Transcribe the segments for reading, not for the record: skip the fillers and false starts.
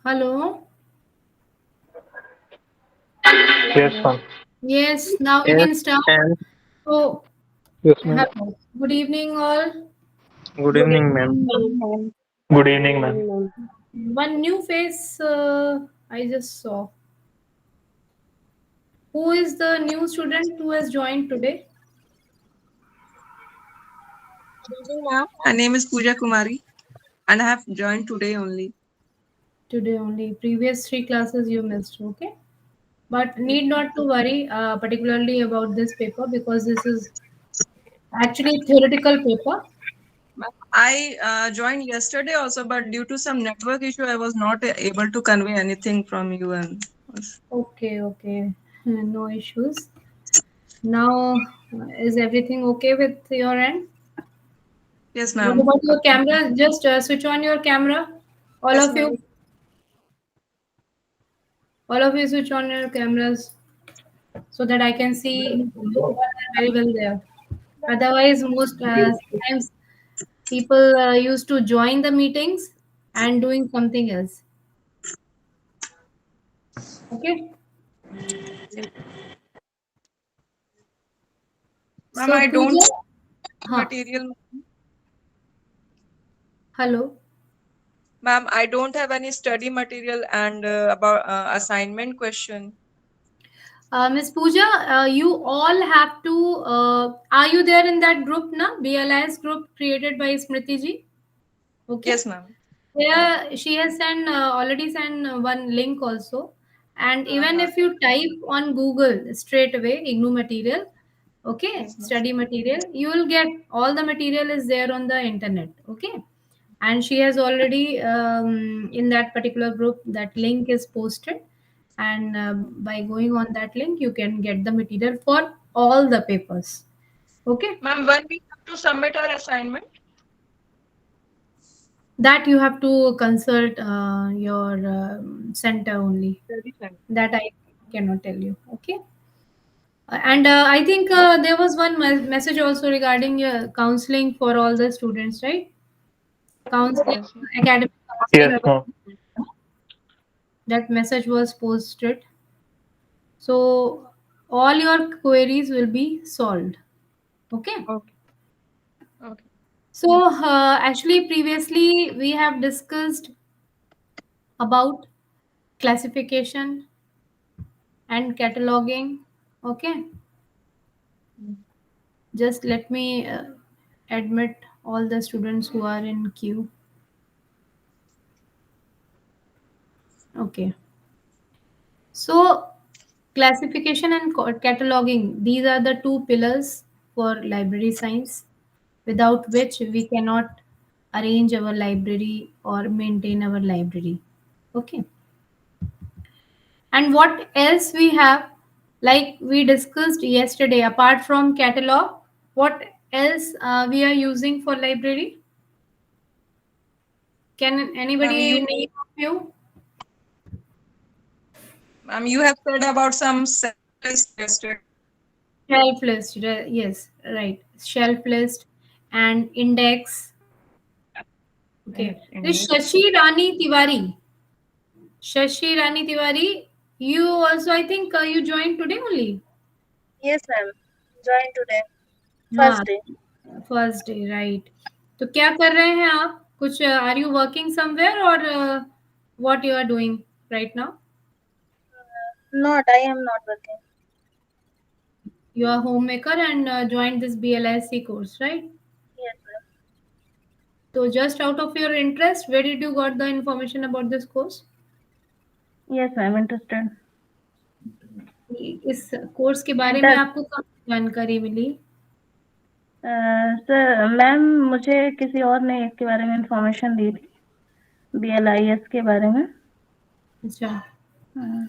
Hello. Yes, ma'am. Yes, now we Yes, can start. and So, yes, ma'am. hello. Good evening, all. Good Good evening, ma'am. evening, ma'am. Good evening, ma'am. One new face I just saw. Who is the new student who has joined today? Good evening, ma'am. My name is Pooja Kumari, and I have joined today only. Today only. Previous three classes you missed. Okay. But Yes, need ma'am. not to worry, particularly about this paper because this is actually theoretical paper. Ma'am, I joined yesterday also, but due to some network issue, I was not able to convey anything from you. And Okay, okay. No issues. Now, is everything okay with your end? yes, What ma'am. about your camera? Just switch on your camera. All Yes, of ma'am. you, all of you switch on your cameras so that I can see you all are very well there. Otherwise, most sometimes people used to join the meetings and doing something else. Okay. Yes. Ma'am, So I don't Pooja, have huh? material. Hello. Ma'am, I don't have any study material and about assignment question. Miss Pooja, you all have to. Are you there in that group now? BLIS group created by Smriti ji. Okay. Yes, ma'am. Yeah, she has sent already sent one link also. And even Uh-huh. if you type on Google straight away IGNU material, okay, Yes, ma'am. study material, you will get all the material is there on the internet. Okay. And she has already in that particular group that link is posted, and by going on that link you can get the material for all the papers. Okay. Ma'am, when we have to submit our assignment? That you have to consult your center only. Study center. That I cannot tell you. Okay. And I think there was one message also regarding counseling for all the students, right? Counseling, Yes, ma'am. academic Yes, counseling. ma'am. That message was posted. So all your queries will be solved. Okay. Okay. Okay. So actually previously we have discussed about classification and cataloging. Okay. Just let me admit all the students who are in queue. Okay. So classification and cataloging, these are the two pillars for library science, without which we cannot arrange our library or maintain our library. Okay. And what else we have, like we discussed yesterday, apart from catalog, what else we are using for library? Can Ma'am, anybody name of you? you have said about some list yesterday. Shelf list, yes, right. Shelf list and index. Okay. Yes, This indeed. Shashi Rani Tiwari. Shashi Rani Tiwari, you also, I think you joined today only. Yes, ma'am. Join today. हाँ, First day. First day right. तो क्या कर रहे हैं आप? कुछ are you working somewhere और what you are doing right now? Not, I am not working. You are homemaker and joined this BLIC course, right? Yes, ma'am. So just out of your interest, where did you got the information about this course? Yes, ma'am. Interested. इस course के बारे में Inter आपको कब जानकारी मिली? Sir ma'am मुझे किसी और ने इसके बारे में इंफॉर्मेशन दी थी BLIS के बारे में. अच्छा. हाँ.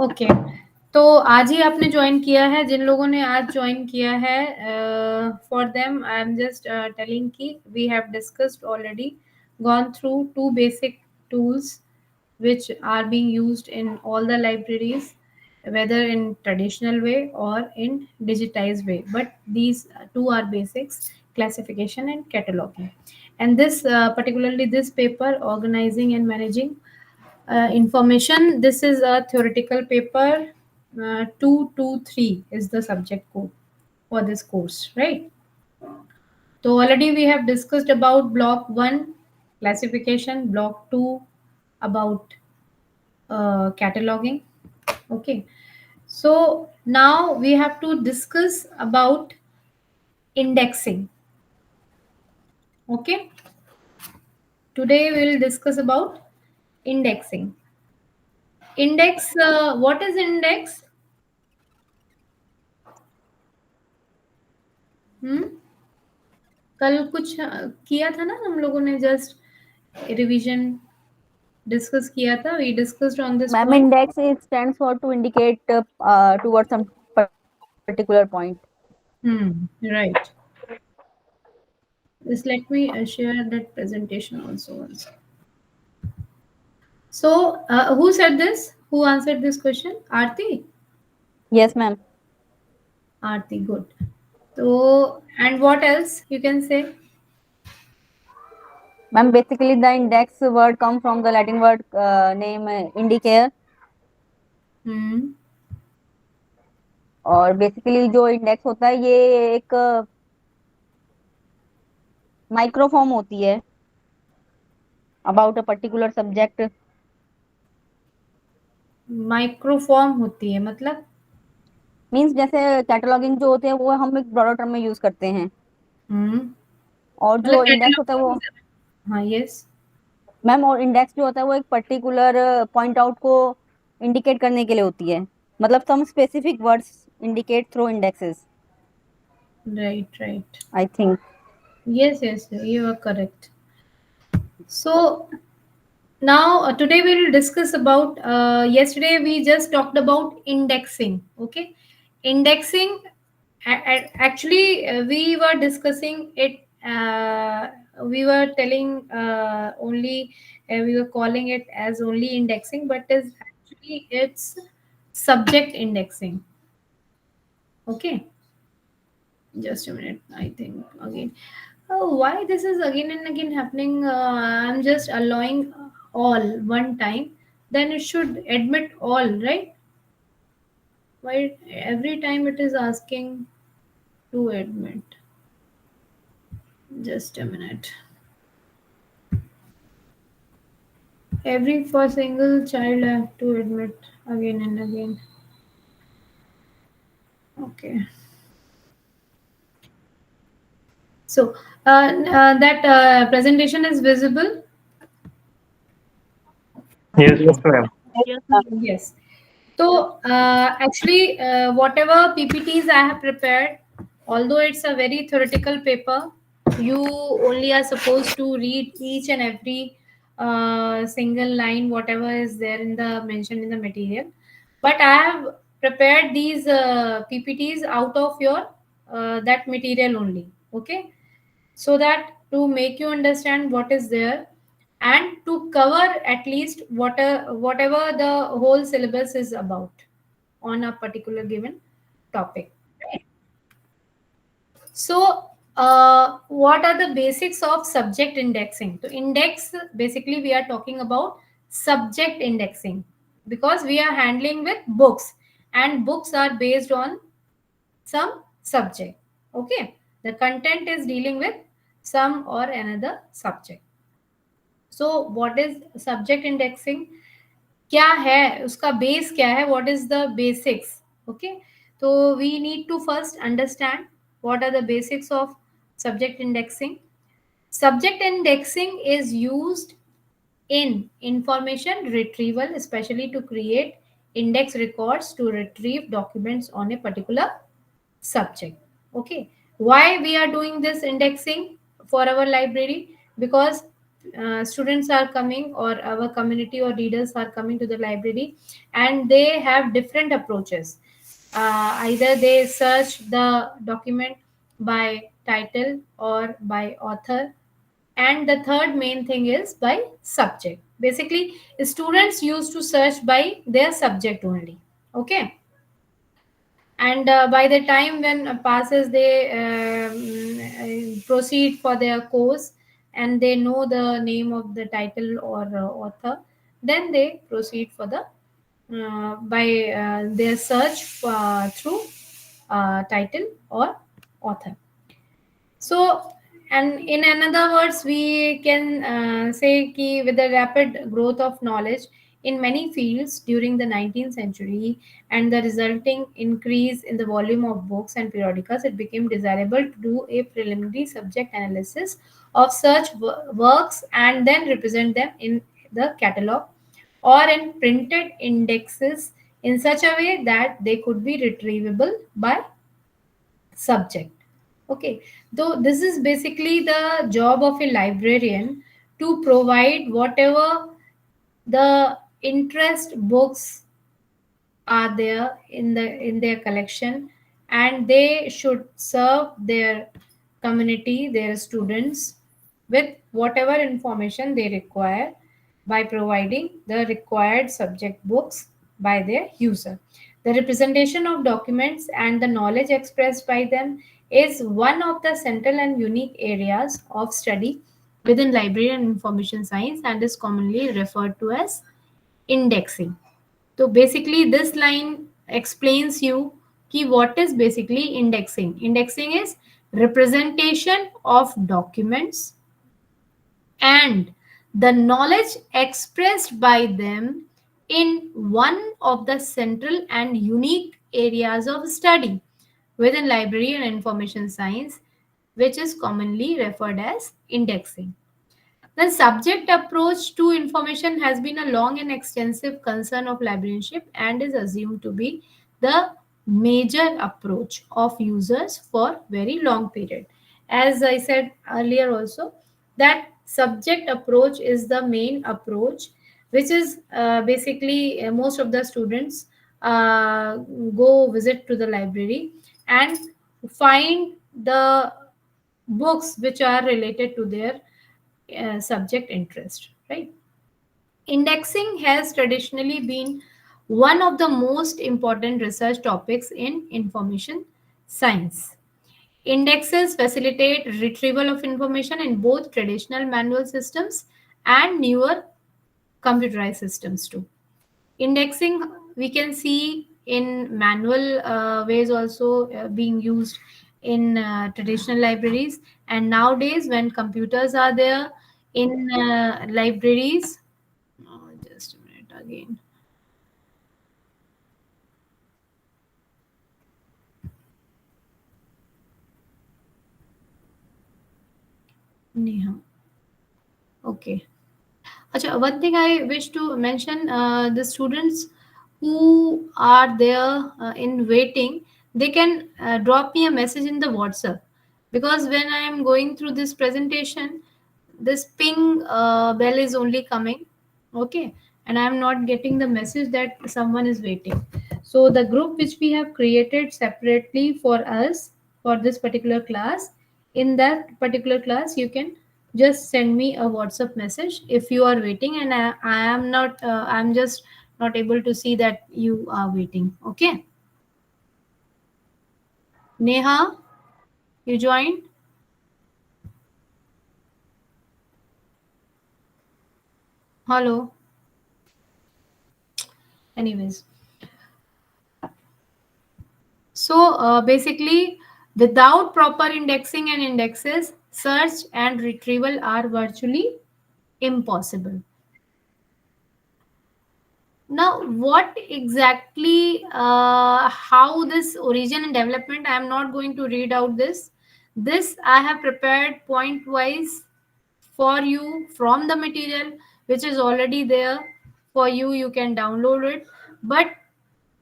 ओके. तो आज ही आपने ज्वाइन किया है. जिन लोगों ने आज ज्वाइन किया है, for them I am just telling कि we have discussed already, gone through two basic tools which are being used in all the libraries, whether in traditional way or in digitized way, but these two are basics: classification and cataloging. And this particularly this paper, organizing and managing information. This is a theoretical paper. 223 is the subject code for this course, right? So already we have discussed about block 1 classification, block 2 about cataloging. Okay, so now we have to discuss about indexing. Okay, today we will discuss about indexing. Index, what is index? कल कुछ किया था ना हम लोगों ने, just revision discuss किया था. We discussed on this Ma'am, point. index it stands for to indicate towards some particular point. Right. Just let me share that presentation also. So, who said this? Who answered this question? Aarti? Yes, ma'am. Aarti, good. So, and what else you can say? Ma'am, basically the index word come from the Latin word name indicare. और basically जो index होता है ये एक माइक्रोफॉर्म होती है about a particular subject. माइक्रोफॉर्म होती है मतलब? मींस जैसे कैटलॉगिंग जो होते हैं वो हम एक ब्रॉडर टर्म में यूज करते हैं. और जो मतलब इंडेक्स होता है वो, हाँ, यस मैम, और इंडेक्स जो होता है वो एक पर्टिकुलर पॉइंट आउट को इंडिकेट करने के लिए होती है. मतलब some specific words indicate through indexes. Right right, I think. yes, you are correct. So now today we will discuss about yesterday we just talked about indexing. Okay, indexing, actually we were discussing it, we were telling only, we were calling it as only indexing, but is actually it's subject indexing. Okay, just a minute, I think again. Oh, why this is again and again happening? I'm just allowing all one time. Then it should admit all, right? Why every time it is asking to admit? Just a minute. Every for single child I have to admit again and again. Okay. So that presentation is visible. Yes, ma'am. Yes, ma'am. Yes. So actually, whatever PPTs I have prepared, although it's a very theoretical paper, you only are supposed to read each and every single line, whatever is there in the mentioned in the material. But I have prepared these PPTs out of your that material only. Okay, so that to make you understand what is there and to cover at least whatever the whole syllabus is about on a particular given topic. So what are the basics of subject indexing? So index, basically we are talking about subject indexing because we are handling with books and books are based on some subject. Okay, the content is dealing with some or another subject. So what is subject indexing? क्या है उसका base, क्या है, what is the basics? Okay, so we need to first understand what are the basics of subject indexing. Subject indexing is used in information retrieval, especially to create index records to retrieve documents on a particular subject. Okay, why we are doing this indexing for our library? Because students are coming or our community or readers are coming to the library and they have different approaches. Either they search the document by title or by author, and the third main thing is by subject. Basically students used to search by their subject only. Okay, and by the time when passes they proceed for their course and they know the name of the title or author, Then they proceed for the by their search through title or author. So, and in another words, we can say कि with the rapid growth of knowledge in many fields during the 19th century and the resulting increase in the volume of books and periodicals, it became desirable to do a preliminary subject analysis of such works and then represent them in the catalog or in printed indexes in such a way that they could be retrievable by subject. Okay, though this is basically the job of a librarian to provide whatever the interest books are there in their collection, and they should serve their community, their students, with whatever information they require by providing the required subject books by their user. The representation of documents and the knowledge expressed by them is one of the central and unique areas of study within library and information science and is commonly referred to as indexing. So basically, this line explains you कि what is basically indexing. Indexing is representation of documents and the knowledge expressed by them in one of the central and unique areas of study within library and information science, which is commonly referred as indexing. The subject approach to information has been a long and extensive concern of librarianship and is assumed to be the major approach of users for very long period. As I said earlier also, that subject approach is the main approach, which is basically most of the students go visit to the library and find the books which are related to their subject interest, right? Indexing has traditionally been one of the most important research topics in information science. Indexes facilitate retrieval of information in both traditional manual systems and newer computerized systems too. Indexing we can see in manual ways also being used in traditional libraries, and nowadays when computers are there in libraries, just a minute again. Neha. Okay. Acha, one thing I wish to mention, the students who are there in waiting, they can drop me a message in the WhatsApp, because when I am going through this presentation, this ping bell is only coming, okay, and I am not getting the message that someone is waiting. So the group which we have created separately for us for this particular class, in that particular class you can just send me a WhatsApp message if you are waiting, and I am not I'm just not able to see that you are waiting. Okay, Neha, you joined? Hello. Anyways, so basically, without proper indexing and indexes, search and retrieval are virtually impossible. Now, what exactly, how this origin and development, I am not going to read out this. This I have prepared point wise for you from the material which is already there for you. You can download it. But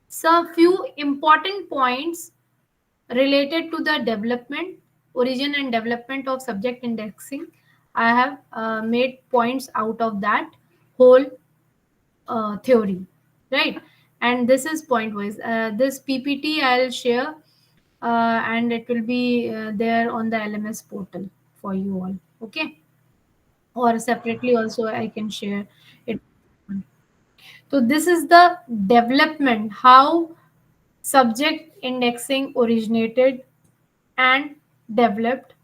some few important points related to the development, origin and development of subject indexing, I have made points out of that whole theory, right? And this is point wise. This PPT I'll share, and it will be there on the LMS portal for you all. Okay, or separately also I can share it. So this is the development, how subject indexing originated and developed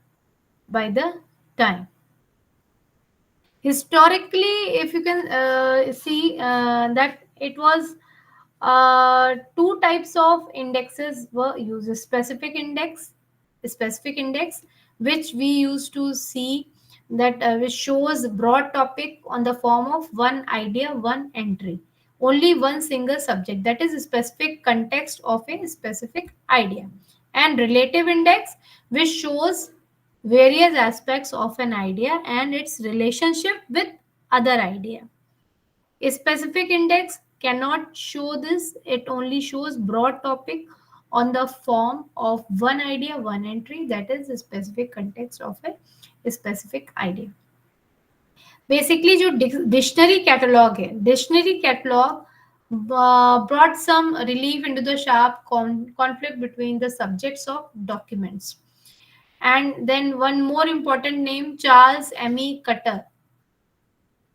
by the time. Historically, if you can see that it was two types of indexes were used: a specific index, which we used to see that which shows broad topic on the form of one idea, one entry, only one single subject, that is a specific context of a specific idea. And relative index, which shows various aspects of an idea and its relationship with other idea. A specific index cannot show this, it only shows broad topic on the form of one idea, one entry, that is a specific context of a specific idea. Basically जो dictionary catalogue है, dictionary catalogue brought some relief into the sharp conflict between the subjects of documents. And then one more important name, Charles M. E. Cutter,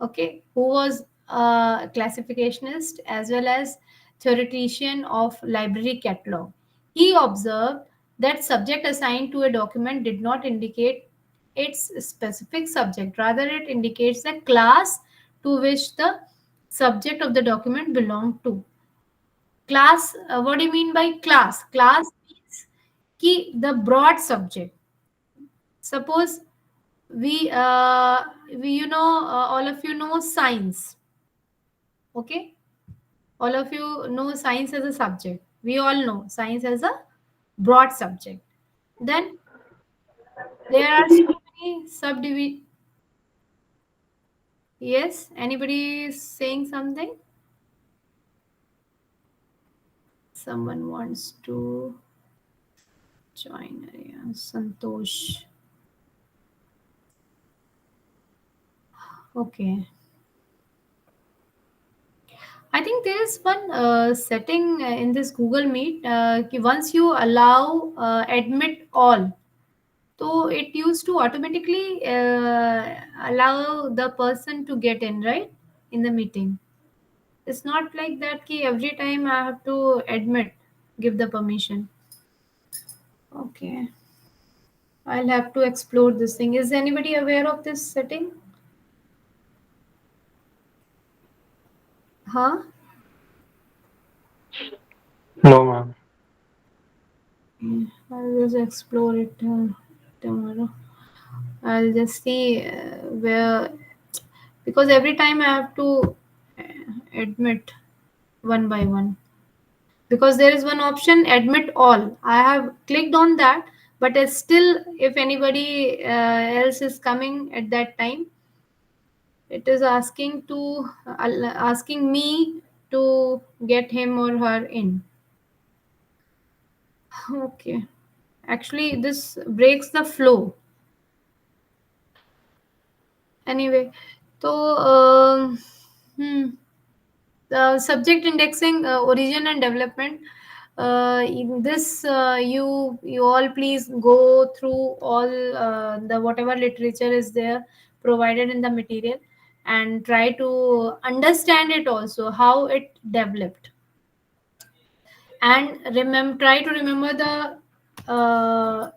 okay, who was a classificationist as well as theoretician of library catalog. He observed that subject assigned to a document did not indicate its specific subject, rather it indicates the class to which the subject of the document belonged to. Class, what do you mean by class? Class means ki the broad subject. Suppose we you know, all of you know science, okay, all of you know science as a subject, we all know science as a broad subject. Then there are so many subdivision. Yes, anybody is saying something? Someone wants to join. Santosh, okay. I think there is one setting in this Google Meet. Once you allow admit all, so it used to automatically allow the person to get in, right, in the meeting. It's not like that ki every time I have to admit, give the permission. Okay, I'll have to explore this thing. Is anybody aware of this setting? Huh? No, ma'am. I'll just explore it tomorrow. I'll just see where, because every time I have to admit one by one, because there is one option, admit all. I have clicked on that, but it's still, if anybody else is coming at that time, it is asking me to get him or her in. Okay, actually this breaks the flow. Anyway, so the subject indexing, origin and development. In this, you all please go through all the whatever literature is there provided in the material, and try to understand it also, how it developed. And try to remember the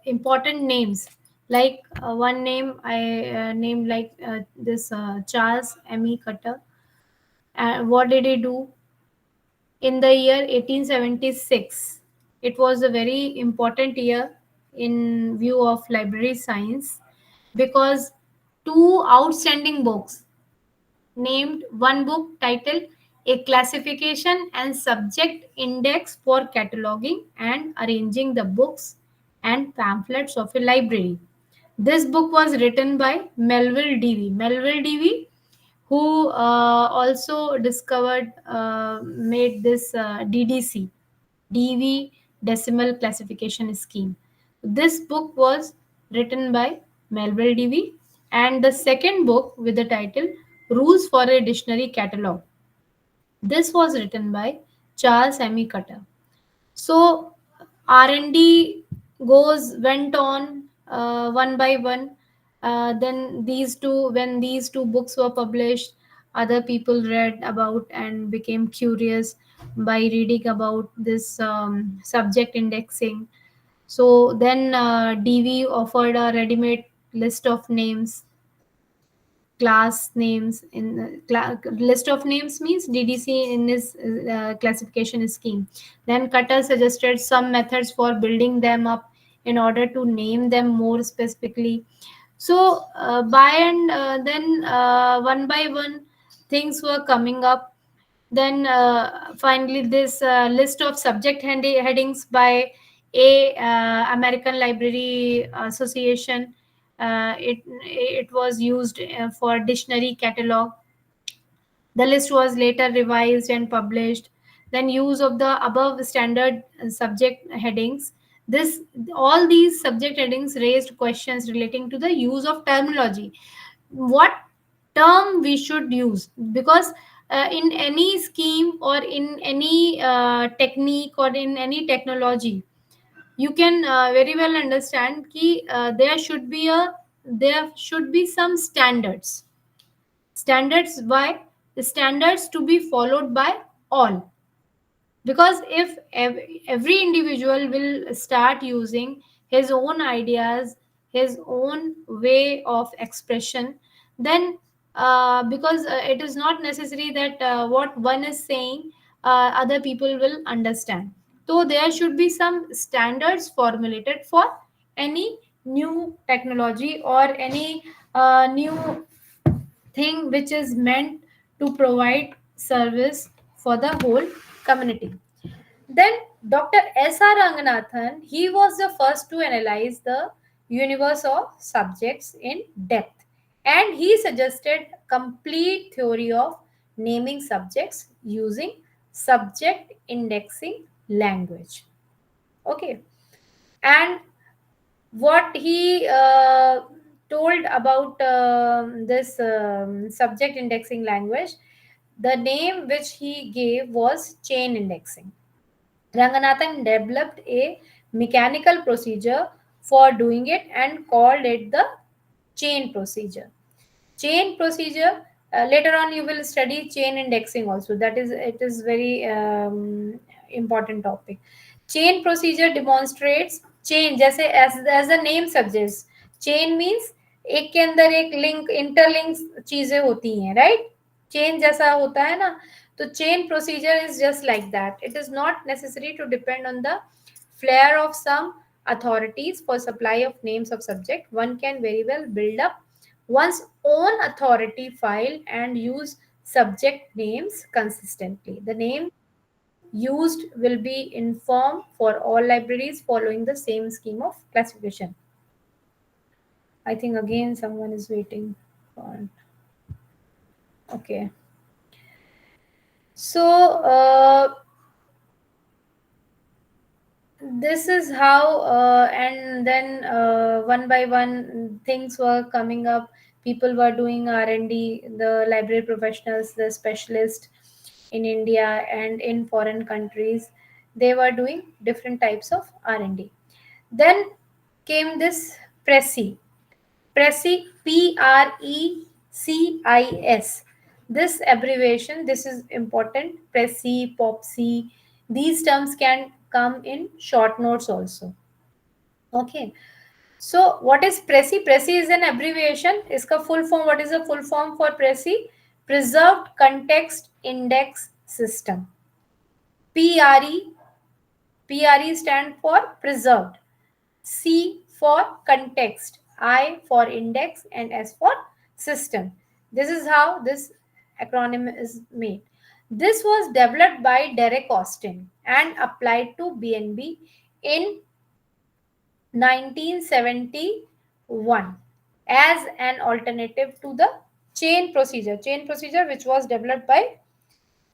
important names. Like one name I named, like this Charles M. E. Cutter. What did he do? In the year 1876, it was a very important year in view of library science, because two outstanding books, named one book titled A Classification and Subject Index for Cataloging and Arranging the Books and Pamphlets of a Library. This book was written by Melville Dewey. Melville Dewey, who also made this DDC, Dewey Decimal Classification Scheme. This book was written by Melville Dewey, and the second book with the title Rules for a Dictionary Catalog. This was written by Charles M. E. Cutter. So R&D went on one by one. Then when these two books were published, other people read about and became curious by reading about this subject indexing. So then DV offered a ready-made list of names. class names in list of names means DDC in this classification scheme. Then Cutter suggested some methods for building them up in order to name them more specifically. So by and then one by one things were coming up. Then finally this list of subject headings by American Library Association, it was used for dictionary catalog. The list was later revised and published. Then use of the above standard subject headings. This all these subject headings raised questions relating to the use of terminology. What term we should use? Because in any scheme or in any technique or in any technology, you can very well understand ki there should be some standards. Standards, why? The standards to be followed by all. Because if every individual will start using his own ideas, his own way of expression, then because it is not necessary that what one is saying other people will understand. So there should be some standards formulated for any new technology or any new thing which is meant to provide service for the whole community. Then Dr. S.R. Ranganathan, he was the first to analyze the universe of subjects in depth, and he suggested complete theory of naming subjects using subject indexing language. Okay, and what he told about this subject indexing language, the name which he gave was chain indexing. Ranganathan developed a mechanical procedure for doing it and called it the chain procedure. Chain procedure, later on you will study chain indexing also. That is, it is very important topic. Chain procedure demonstrates chain, जैसे as the name suggests, chain means एक के अंदर एक link interlink चीजें होती हैं, right? Chain जैसा होता है ना, तो chain procedure is just like that. It is not necessary to depend on the flair of some authorities for supply of names of subject. One can very well build up one's own authority file and use subject names consistently. The name used will be uniform for all libraries following the same scheme of classification. I think again someone is waiting for. Okay. So this is how and then one by one things were coming up. People were doing R&D, the library professionals, the specialists in India and in foreign countries, they were doing different types of R&D. Then came this Precis. Precis. This abbreviation, this is important. Precis, Popsi, these terms can come in short notes also. Okay. So what is Precis? Precis is an abbreviation. Iska full form, what is the full form for Precis? Preserved Context Index System. PRE stand for preserved. C for context, I for index, and S for system. This is how this acronym is made. This was developed by Derek Austin and applied to BNB in 1971 as an alternative to the chain procedure which was developed by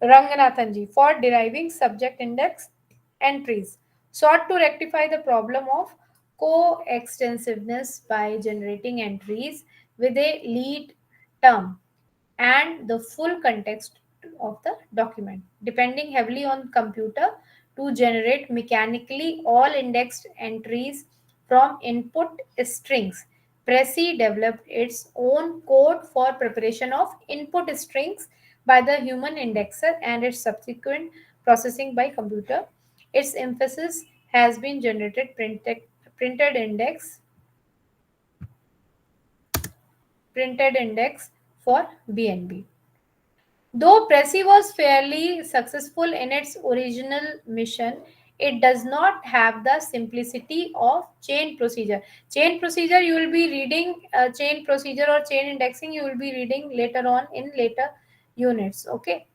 Ranganathanji for deriving subject index entries, sought to rectify the problem of coextensiveness by generating entries with a lead term and the full context of the document, depending heavily on computer to generate mechanically all indexed entries from input strings. Precis developed its own code for preparation of input strings by the human indexer and its subsequent processing by computer. Its emphasis has been generated printed index for BNB. Though Prezi was fairly successful in its original mission, it does not have the simplicity of chain procedure. Chain procedure, you will be reading chain procedure or chain indexing, you will be reading later on in later units. Okay.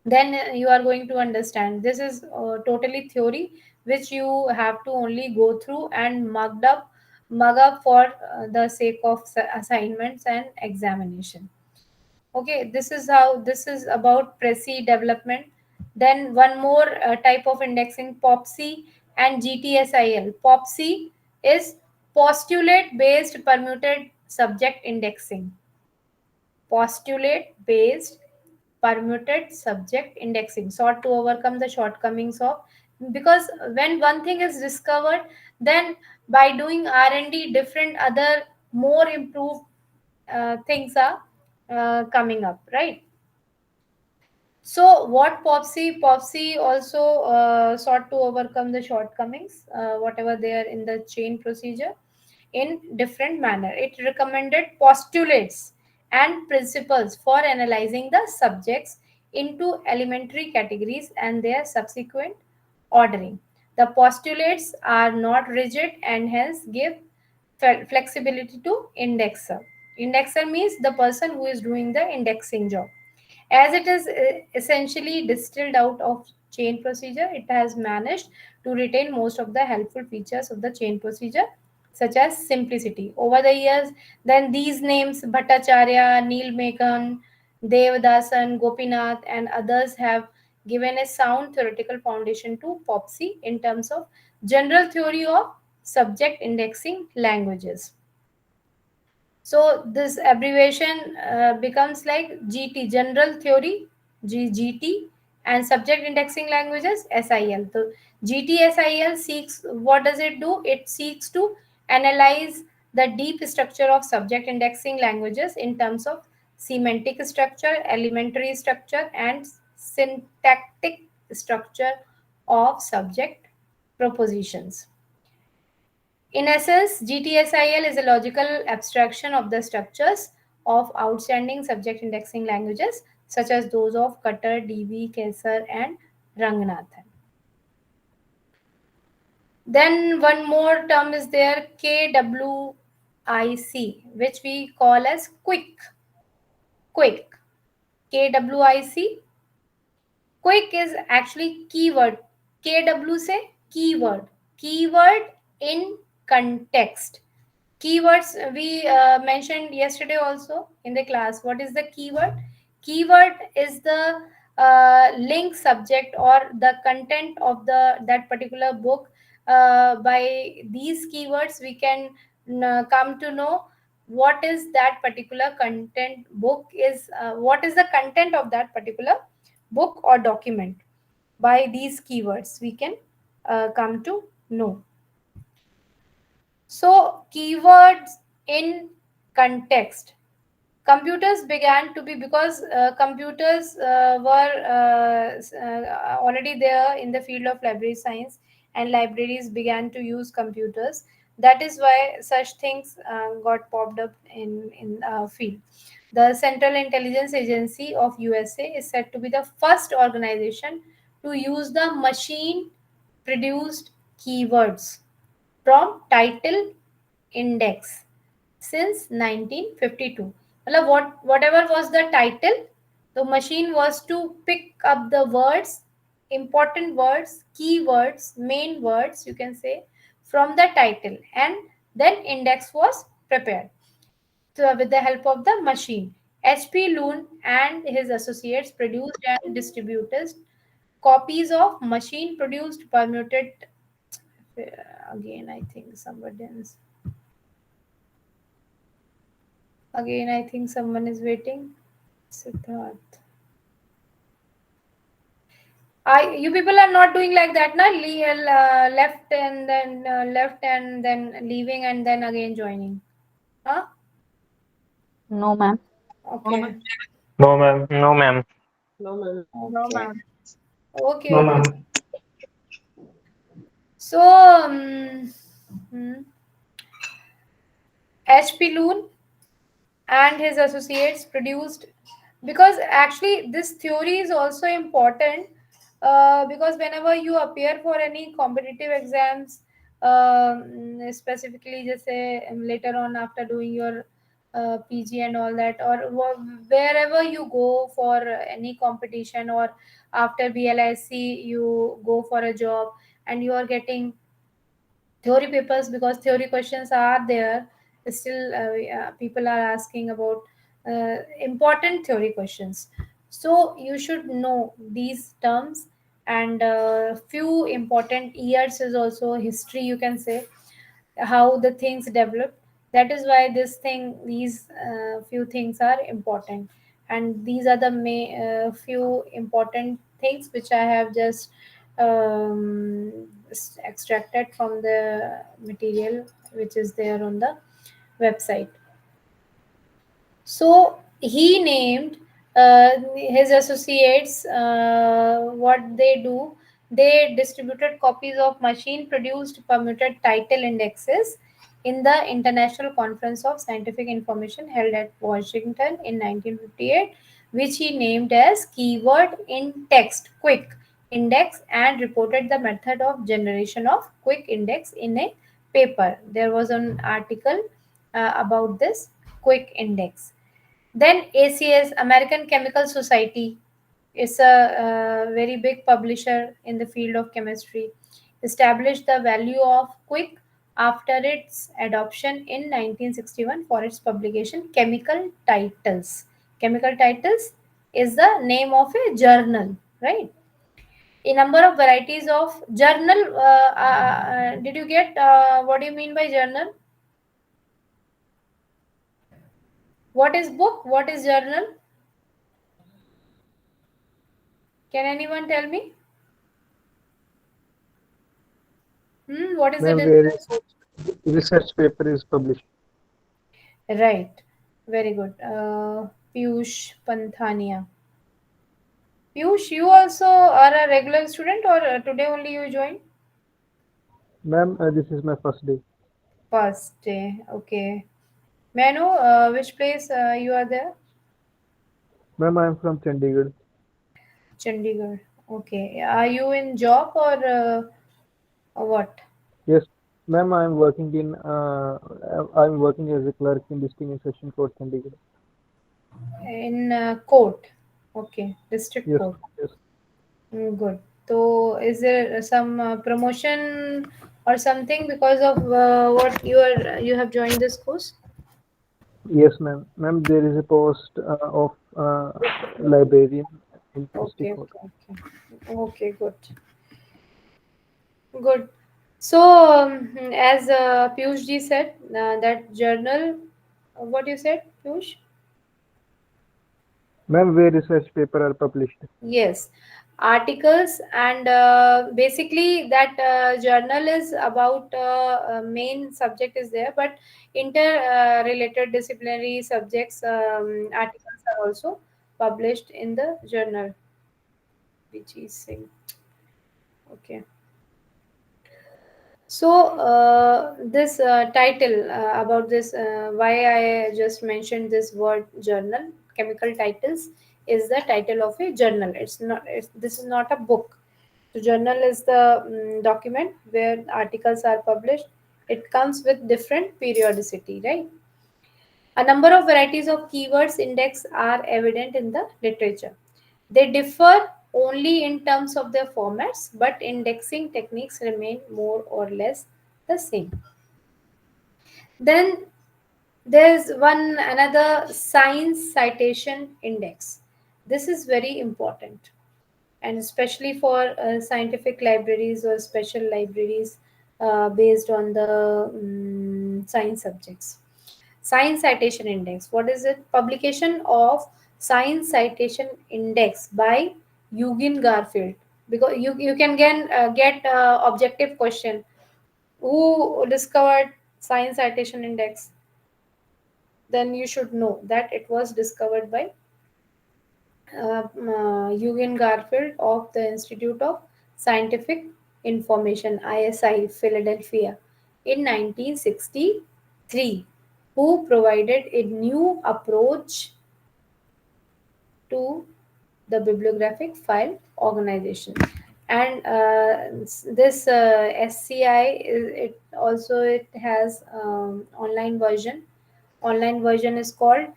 Then you are going to understand. This is totally theory, which you have to only go through and mug up for the sake of assignments and examination. Okay, this is how this is about Prezi development. Then one more type of indexing, POPC and GTSIL. POPC is postulate based permuted subject indexing. Postulate based permuted subject indexing sought to overcome the shortcomings of, because when one thing is discovered, then by doing R&D, different other more improved things are coming up, right? So what POPC? POPC also sought to overcome the shortcomings, whatever they are in the chain procedure, in different manner. It recommended postulates and principles for analyzing the subjects into elementary categories and their subsequent ordering. The postulates are not rigid and hence give flexibility to indexer. Indexer means the person who is doing the indexing job. As it is essentially distilled out of chain procedure, it has managed to retain most of the helpful features of the chain procedure, such as simplicity. Over the years, then these names Bhattacharya, Neil Mekan, Devadasan, Gopinath, and others have given a sound theoretical foundation to POPC in terms of general theory of subject indexing languages. So this abbreviation becomes like GT, General Theory, GT, and Subject Indexing Languages, SIL. So GTSIL seeks, what does it do? It seeks to analyze the deep structure of subject indexing languages in terms of semantic structure, elementary structure, and syntactic structure of subject propositions. In essence, GTSIL is a logical abstraction of the structures of outstanding subject indexing languages such as those of Qatar, DB, Kesar, and Ranganathan. Then one more term is there, KWIC, which we call as quick. Quick. KWIC. Quick is actually keyword. KW say keyword. Keyword in context. Keywords we mentioned yesterday also in the class. What is the keyword? Keyword is the link subject or the content of that particular book. By these keywords we can come to know what is that particular content book is, what is the content of that particular book or document. By these keywords we can come to know. So, keywords in context. Computers began to be, because computers were already there in the field of library science, and libraries began to use computers. That is why such things got popped up in field. The Central Intelligence Agency of USA is said to be the first organization to use the machine produced keywords from title index since 1952. Whatever was the title, the machine was to pick up the words, important words, keywords, main words, you can say, from the title, and then index was prepared. So with the help of the machine. H.P. Loon and his associates produced and distributed copies of machine produced permuted. Again, I think somebody else. Again, I think someone is waiting. Siddharth. You people are not doing like that, na? Left and then leaving and then again joining. Huh? No, ma'am. Okay. No, ma'am. No, ma'am. No, Okay. ma'am. Okay. No, Okay. ma'am. So, H.P. Loon and his associates produced, because actually this theory is also important, because whenever you appear for any competitive exams, specifically just say later on after doing your PG and all that, or wherever you go for any competition, or after BLIC you go for a job and you are getting theory papers, because theory questions are there still, people are asking about important theory questions. So you should know these terms, and few important years is also history, you can say, how the things develop. That is why these few things are important, and these are the few important things which I have just extracted from the material which is there on the website. So he named his associates, what they do, they distributed copies of machine produced permuted title indexes in the International Conference of Scientific Information held at Washington in 1958, which he named as Keyword in Text Quick Index, and reported the method of generation of quick index in a paper. There was an article about this quick index. Then ACS, American Chemical Society, is a very big publisher in the field of chemistry, established the value of quick after its adoption in 1961 for its publication Chemical Titles. Chemical Titles is the name of a journal, right? A number of varieties of journal. Did you get what do you mean by journal? What is book? What is journal? Can anyone tell me? What is the Ma'am, where difference? is research paper is published? Right. Very good. Piyush Panthania. Piyush, you also are a regular student, or today only you joined? Ma'am, this is my first day. First day. Okay. May I know which place you are there? Ma'am, I am from Chandigarh. Chandigarh. Okay. Are you in job or what? Yes, ma'am, I am working in I'm working as a clerk in District Session Court, Chandigarh. In court. Okay. District Yes, court. yes, Good. So, is there some promotion or something because of what you have joined this course? yes, ma'am. Ma'am, there is a post of librarian in District Okay, Court. okay, okay. Okay, good. Good. So, as Piyush ji said, that journal, what you said, Piyush? Ma'am, where research paper are published? Yes, articles, and basically that journal is about main subject is there, but inter related disciplinary subjects articles are also published in the journal, which is saying. Okay. So this title about this, why I just mentioned this word journal, chemical titles, is the title of a journal. It's not. This is not a book. The journal is the document where articles are published. It comes with different periodicity, right? A number of varieties of keywords index are evident in the literature. They differ only in terms of their formats, but indexing techniques remain more or less the same. Then there's one another science citation index. This is very important, and especially for scientific libraries or special libraries based on the science subjects. Science citation index, what is it? Publication of science citation index by Eugene Garfield, because you can get objective question, who discovered science citation index, then you should know that it was discovered by Eugene Garfield of the Institute of Scientific Information, ISI, Philadelphia, in 1963. who provided a new approach to the bibliographic file organization. And this SCI it also it has online version. Online version is called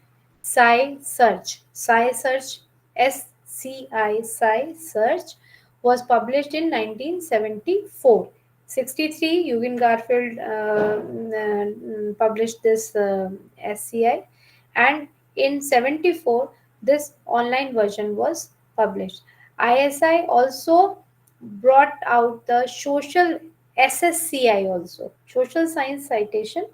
Sci Search. SCI Search was published in 1974. 63 Eugene Garfield published this SCI, and in 74 this online version was published. ISI also brought out the social SSCI also, Social Science Citation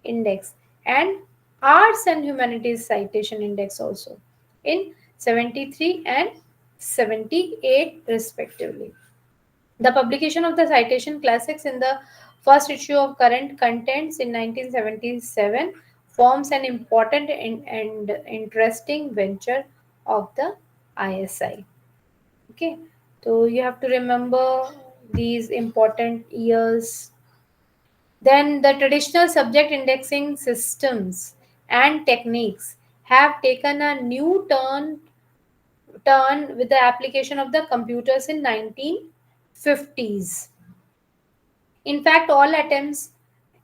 Index, and Arts and Humanities Citation Index also in 73 and 78 respectively. The publication of the citation classics in the first issue of Current Contents in 1977 forms an important and interesting venture of the ISI. Okay, so you have to remember these important years. Then the traditional subject indexing systems and techniques have taken a new turn with the application of the computers in 1950s. In fact, all attempts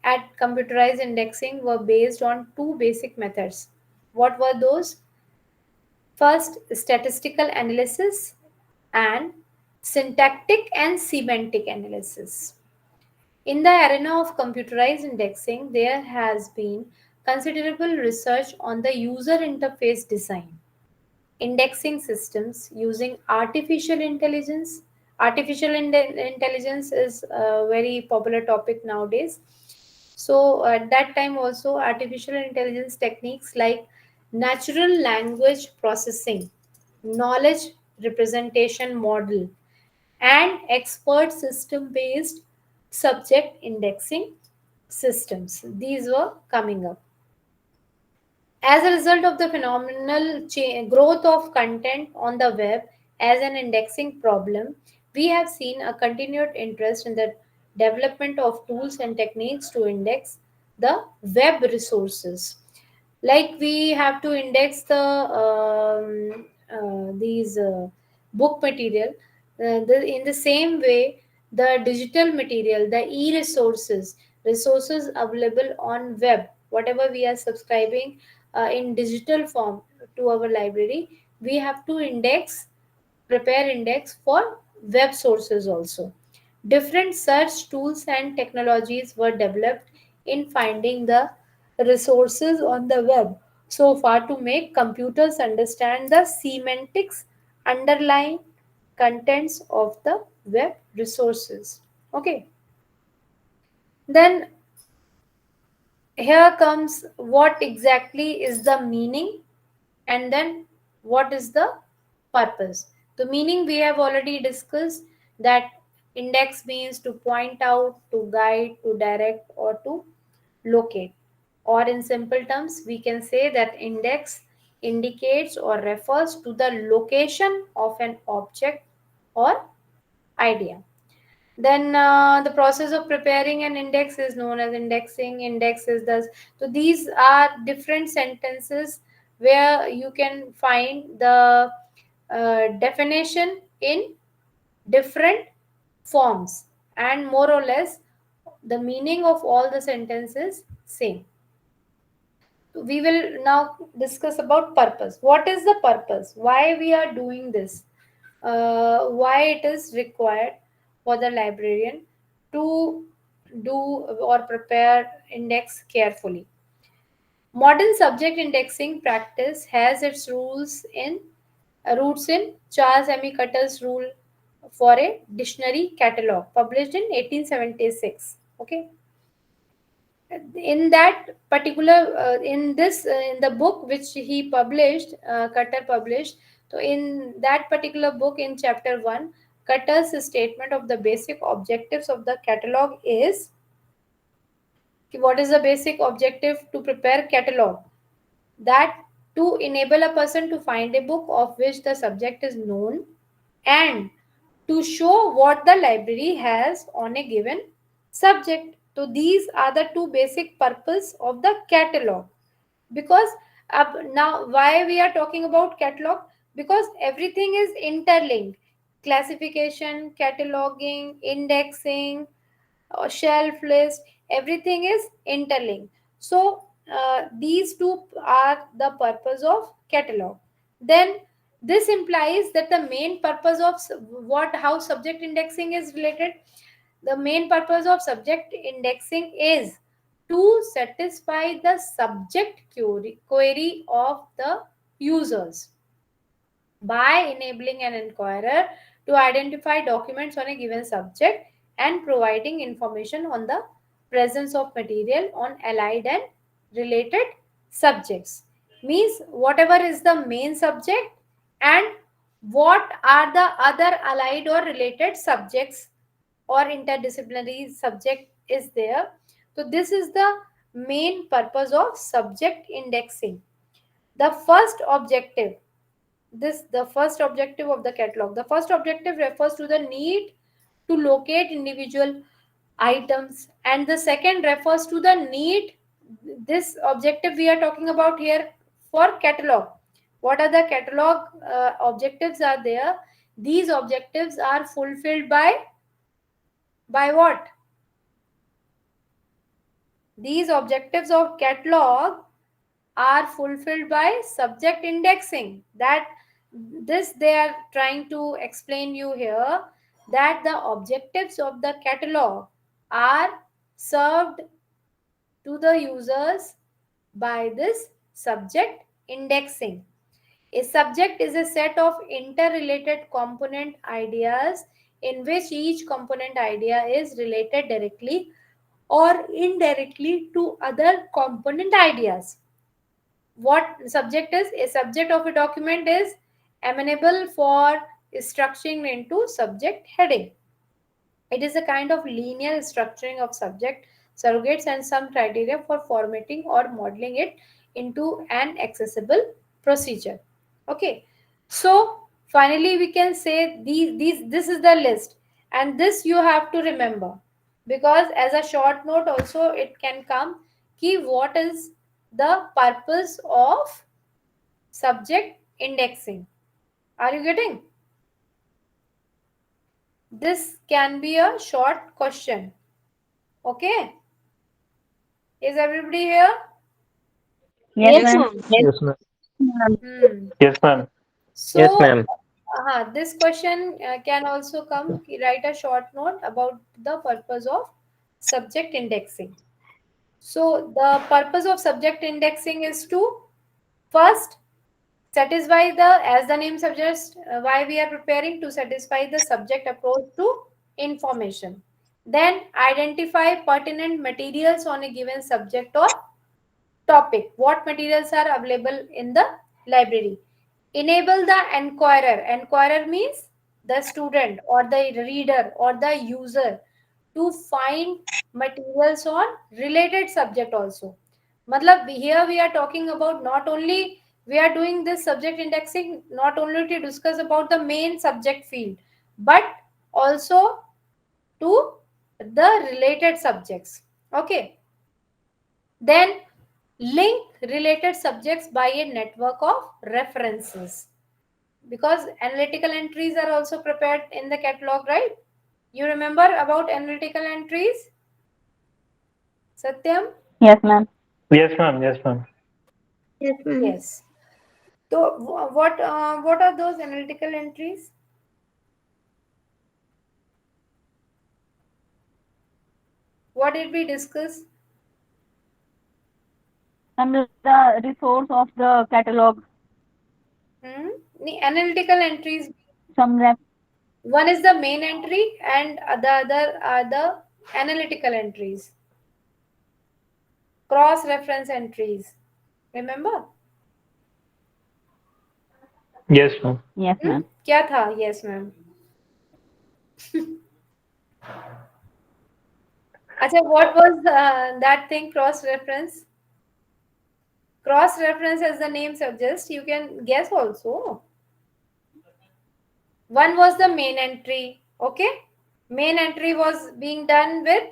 at computerized indexing were based on two basic methods. What were those? First, statistical analysis and syntactic and semantic analysis. In the arena of computerized indexing, there has been considerable research on the user interface design. Indexing systems using artificial intelligence. Intelligence is a very popular topic nowadays. So, at that time, also, artificial intelligence techniques like natural language processing, knowledge representation model, and expert system based subject indexing systems. These were coming up. As a result of the phenomenal growth of content on the web as an indexing problem, we have seen a continued interest in the development of tools and techniques to index the web resources. Like we have to index the these book material, in the same way the digital material, the resources available on web, whatever we are subscribing in digital form to our library, we have to prepare index for web sources also. Different search tools and technologies were developed in finding the resources on the web so far to make computers understand the semantics underlying contents of the web resources. Okay. Then here comes what exactly is the meaning, and then what is the purpose. The meaning we have already discussed, that index means to point out, to guide, to direct, or to locate. Or in simple terms, we can say that index indicates or refers to the location of an object or idea. Then the process of preparing an index is known as indexing. Index is thus. So these are different sentences where you can find the definition in different forms, and more or less the meaning of all the sentences same. We will now discuss about purpose. What is the purpose? Why we are doing this? Why it is required for the librarian to do or prepare index carefully? Modern subject indexing practice has its roots in Charles M. Cutter's rule for a dictionary catalog published in 1876. Okay, in that particular in the book which he published, Cutter published. So in that particular book, in chapter 1, Cutter's statement of the basic objectives of the catalog is, what is the basic objective to prepare catalog? That to enable a person to find a book of which the subject is known, and to show what the library has on a given subject. So these are the two basic purpose of the catalog. Because now why we are talking about catalog? Because everything is interlinked. Classification, cataloging, indexing, shelf list, everything is interlinked. So these two are the purpose of catalog. Then this implies that the main purpose of how subject indexing is related. The main purpose of subject indexing is to satisfy the subject query of the users by enabling an inquirer to identify documents on a given subject and providing information on the presence of material on allied and related subjects. Means whatever is the main subject and what are the other allied or related subjects or interdisciplinary subject is there. So this is the main purpose of subject indexing. The first objective, the first objective of the catalog, the first objective refers to the need to locate individual items, and the second refers to the need, this objective we are talking about here for catalog. What are the catalog objectives are there? These objectives are fulfilled by what? These objectives of catalog are fulfilled by subject indexing. That this they are trying to explain you here, that the objectives of the catalog are served to the users by this subject indexing. A subject is a set of interrelated component ideas in which each component idea is related directly or indirectly to other component ideas. What subject is? A subject of a document is amenable for structuring into subject heading. It is a kind of linear structuring of subject surrogates and some criteria for formatting or modeling it into an accessible procedure. Okay, so finally we can say this is the list, and this you have to remember, because as a short note also it can come key what is the purpose of subject indexing. Are you getting? This can be a short question. Okay, is everybody here? Yes, Yes, ma'am. ma'am. Yes, ma'am. Yes, ma'am. So Yes, ma'am. this question can also come, write a short note about the purpose of subject indexing. So the purpose of subject indexing is to first satisfy the, as the name suggests, why we are preparing to satisfy the subject approach to information. Then identify pertinent materials on a given subject or topic. What materials are available in the library? Enable the enquirer. Enquirer means the student or the reader or the user to find materials on related subject also. Matlab here we are talking about not only we are doing this subject indexing not only to discuss about the main subject field, but also to the related subjects. Okay. Then link related subjects by a network of references, because analytical entries are also prepared in the catalog, right? You remember about analytical entries, Satyam? Yes, ma'am. Yes, ma'am. Yes, ma'am. Yes, ma'am. Yes. So what are those analytical entries? What did we discuss? And the resource of the catalog, The analytical entries, some ref. one is the main entry and the other are the analytical entries, cross reference entries. Remember? Yes, ma'am. Yes, ma'am. क्या था? Yes, ma'am. अच्छा, what was that thing? Cross reference. Cross reference, as the name suggests, you can guess also. One was the main entry. Okay, main entry was being done with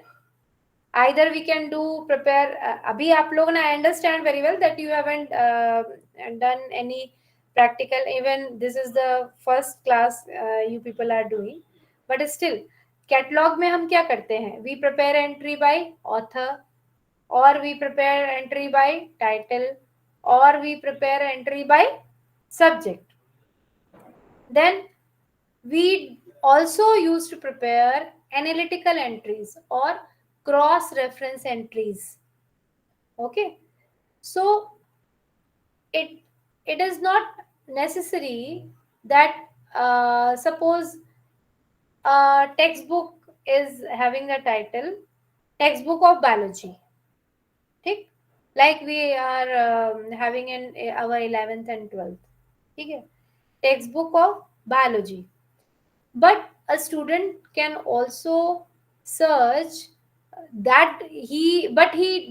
Either we can do prepare. Abhi aap log na, I understand very well that you haven't done any practical. Even this is the first class you people are doing, but still catalog में हम क्या करते हैं? We prepare entry by author, or we prepare entry by title, or we prepare entry by subject. Then we also used to prepare analytical entries or cross reference entries. Okay, so it is not necessary that suppose a textbook is having a title textbook of biology, ठीक, like we are having in our 11th and 12th, ठीक है, textbook of biology. But a student can also search that he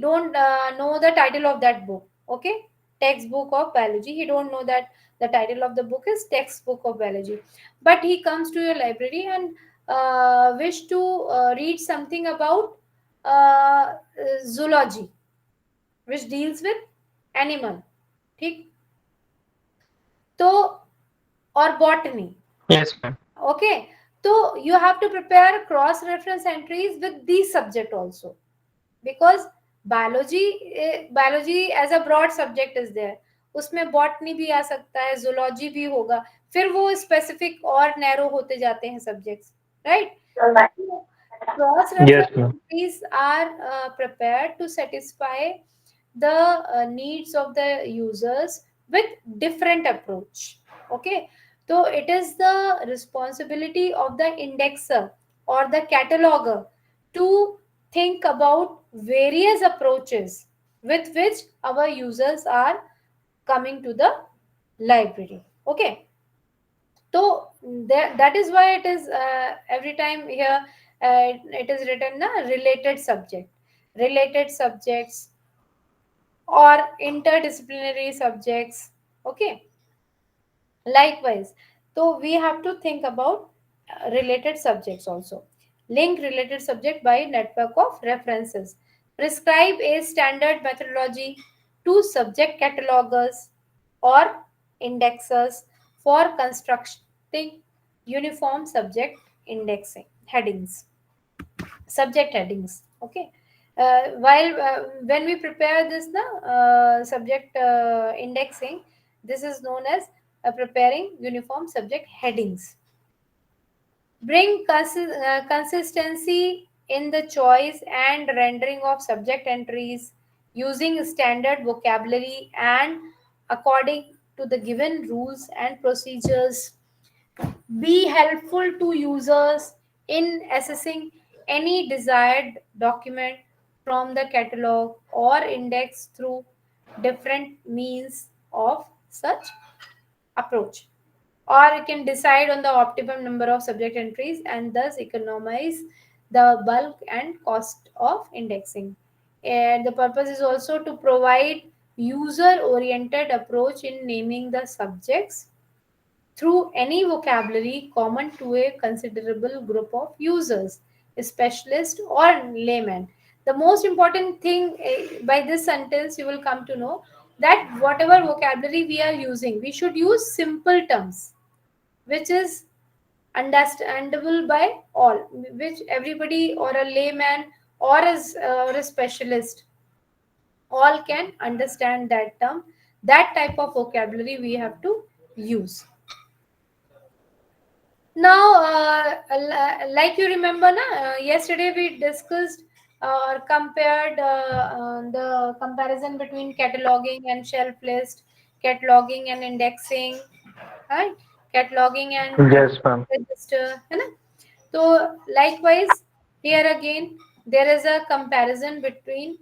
don't know the title of that book. Okay, textbook of biology, he don't know that the title of the book is textbook of biology, but he comes to your library and wish to read something about zoology, which deals with animal, ठीक, तो or botany. Yes, ma'am. Okay, so you have to prepare cross reference entries with these subject also, because biology as a broad subject is there, उसमें botany भी आ सकता है, zoology भी होगा, फिर वो specific और narrow होते जाते हैं subjects, right? Cross Yes, reference ma'am. entries are prepared to satisfy the needs of the users with different approach. Okay, so it is the responsibility of the indexer or the cataloger to think about various approaches with which our users are coming to the library. Okay, so that is why it is every time here it is written na related subjects or interdisciplinary subjects. Okay, likewise, so we have to think about related subjects also. Link related subject by network of references. Prescribe a standard methodology to subject catalogers or indexers for constructing uniform subject indexing headings, subject headings. Okay, while when we prepare this the subject indexing, this is known as preparing uniform subject headings. Bring consistency in the choice and rendering of subject entries using standard vocabulary and according to the given rules and procedures. Be helpful to users in assessing any desired document from the catalog or index through different means of such approach. Or you can decide on the optimum number of subject entries and thus economize the bulk and cost of indexing. And the purpose is also to provide user oriented approach in naming the subjects through any vocabulary common to a considerable group of users, specialists or laymen. The most important thing by this sentence you will come to know that whatever vocabulary we are using, we should use simple terms, which is understandable by all, which everybody or a layman or or a specialist all can understand that term. That type of vocabulary we have to use. Now, like you remember, yesterday we discussed or compared the comparison between cataloging and shelf list, cataloging and indexing, right? Cataloging and Yes, ma'am. register, है ना? So, likewise, here again, there is a comparison between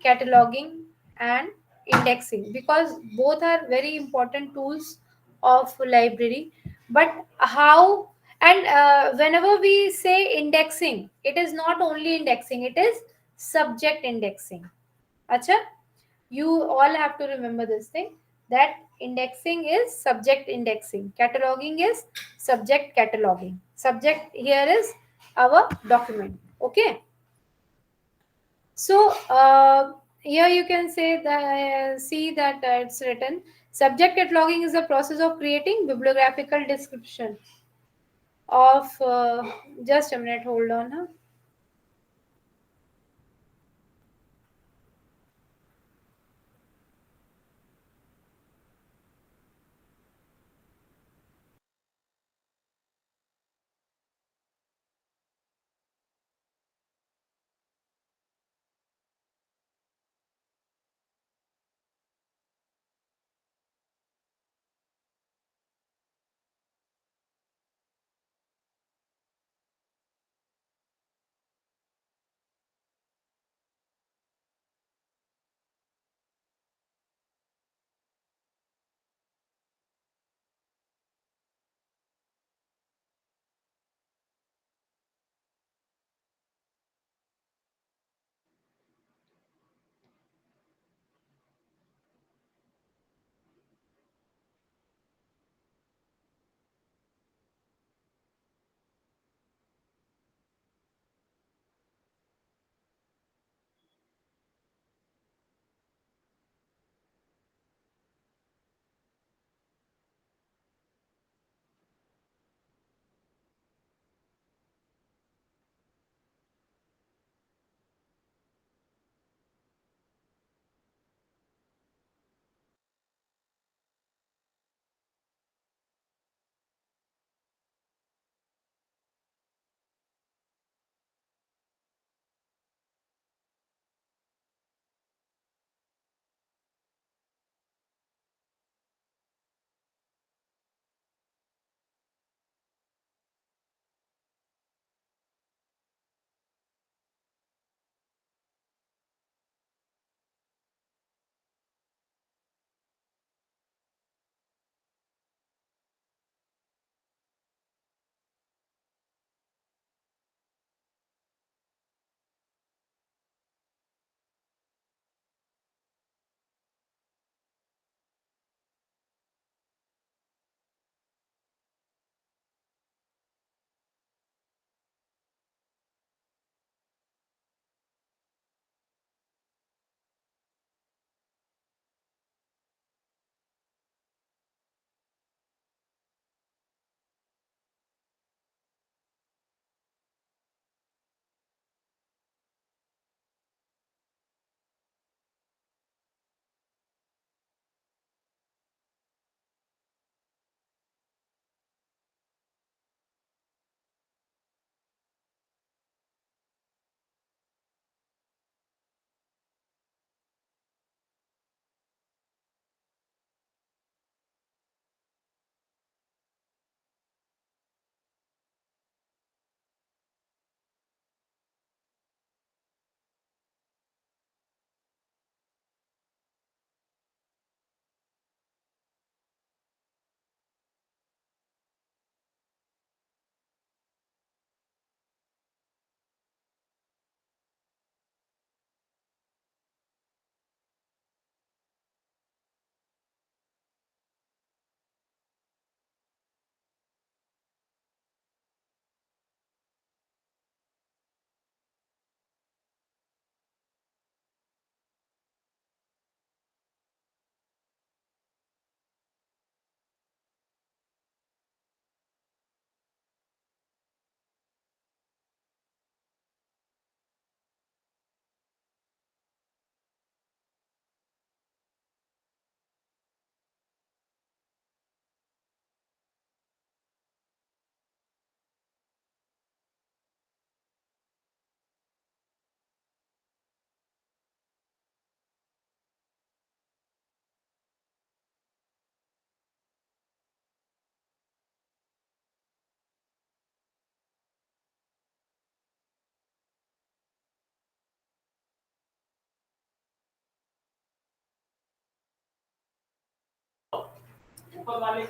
cataloging and indexing, because both are very important tools of library. But how, and whenever we say indexing, it is not only indexing, it is subject indexing. Acha, you all have to remember this thing, that indexing is subject indexing, cataloging is subject cataloging. Subject here is our document. Okay, So here you can say that see that it's written subject cataloging is the process of creating bibliographical description of just a minute, hold on. Huh?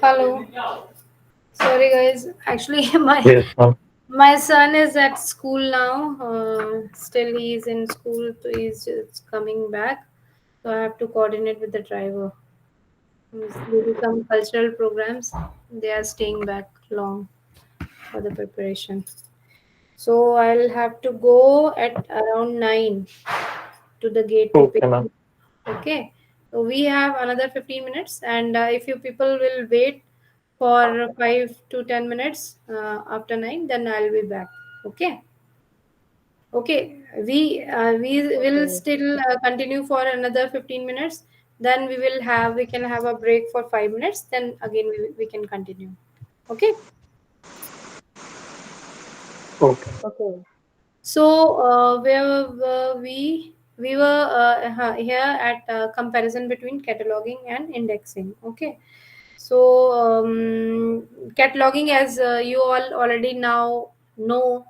Hello. Sorry, guys. Actually, Yes, ma'am. my son is at school now. Still, he's in school, so he's just coming back. So I have to coordinate with the driver. Due to some cultural programs, they are staying back long for the preparation. So I'll have to go at around 9. to the gate to Okay, pay. ma'am. Okay, so we have another 15 minutes, and if you people will wait for 5 to 10 minutes after 9, then I'll be back. Okay. Okay, we will still continue for another 15 minutes. Then we can have a break for 5 minutes. Then again we can continue. Okay. Okay. So where were we were here at comparison between cataloging and indexing. Okay. So cataloging, as you all already now know,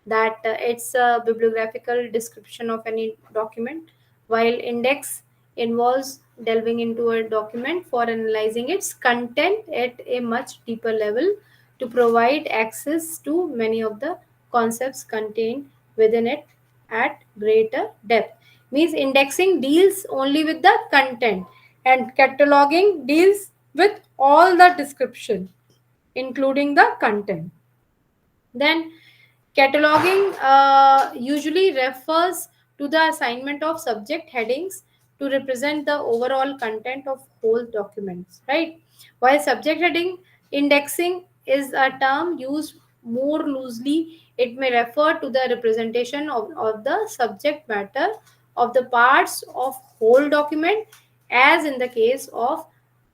that it's a bibliographical description of any document, while index involves delving into a document for analyzing its content at a much deeper level to provide access to many of the concepts contained within it at greater depth. Means indexing deals only with the content, and cataloging deals with all the description including the content. Then cataloging usually refers to the assignment of subject headings to represent the overall content of whole documents, right? While subject heading indexing is a term used more loosely, it may refer to the representation of the subject matter of the parts of whole document, as in the case of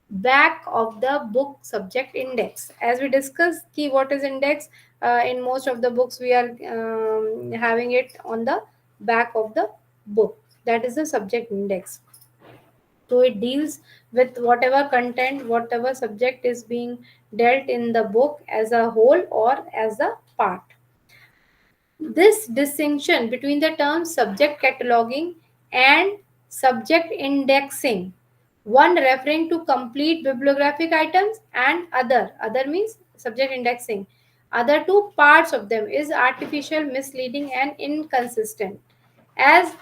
back of the book subject index. As we discussed key what is index, in most of the books we are having it on the back of the book, that is the subject index. So it deals with whatever content, whatever subject is being dealt in the book as a whole or as a part. This distinction between the terms subject cataloging and subject indexing, one referring to complete bibliographic items and other means subject indexing, other two parts of them, is artificial, misleading and inconsistent. As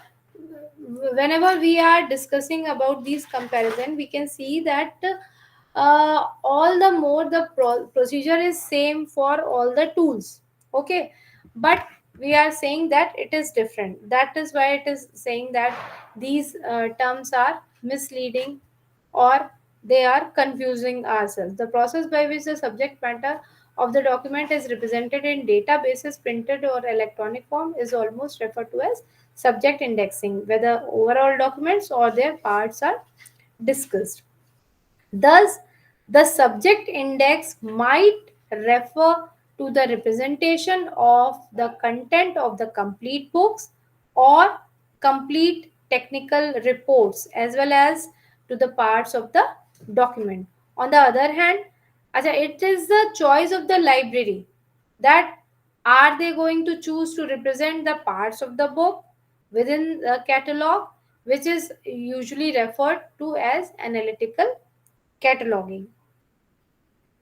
whenever we are discussing about these comparison, we can see that all the more the procedure is same for all the tools. Okay, but we are saying that it is different. That is why it is saying that these terms are misleading or they are confusing ourselves. The process by which the subject matter of the document is represented in databases, printed or electronic form, is almost referred to as subject indexing, whether overall documents or their parts are discussed. Thus, the subject index might refer to the representation of the content of the complete books or complete technical reports, as well as to the parts of the document. On the other hand, it is the choice of the library that are they going to choose to represent the parts of the book within the catalog, which is usually referred to as analytical cataloging.